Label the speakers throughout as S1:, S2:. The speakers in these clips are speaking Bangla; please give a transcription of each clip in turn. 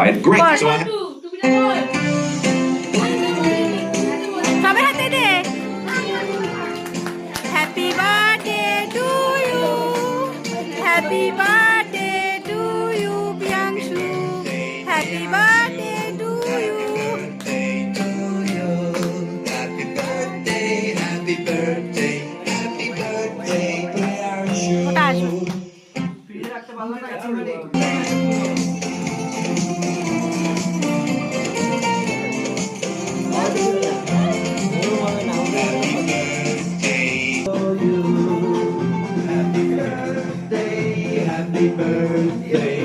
S1: Great. So I
S2: সবাই হাতে দে। Happy birthday to you, happy birthday to you Priyanshu, happy birthday to you. ওটা আসবে।
S1: Happy birthday,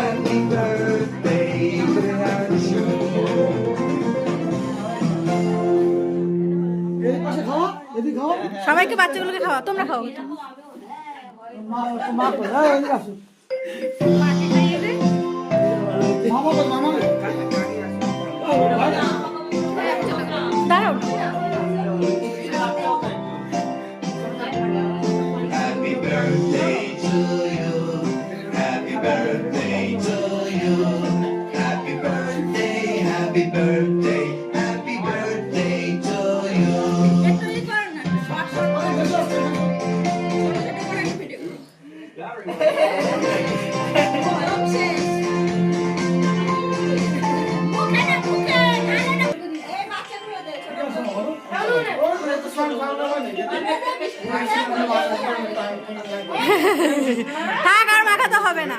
S1: happy birthday, Priyanshu.
S2: সবাইকে বাচ্চাগুলোকে খাওয়া, তোমরা খাও। দাঁড়াও।
S1: Happy birthday to you, happy birthday to you, happy birthday, happy birthday, happy birthday to you.
S2: থাক, আর মাখাতে হবে না।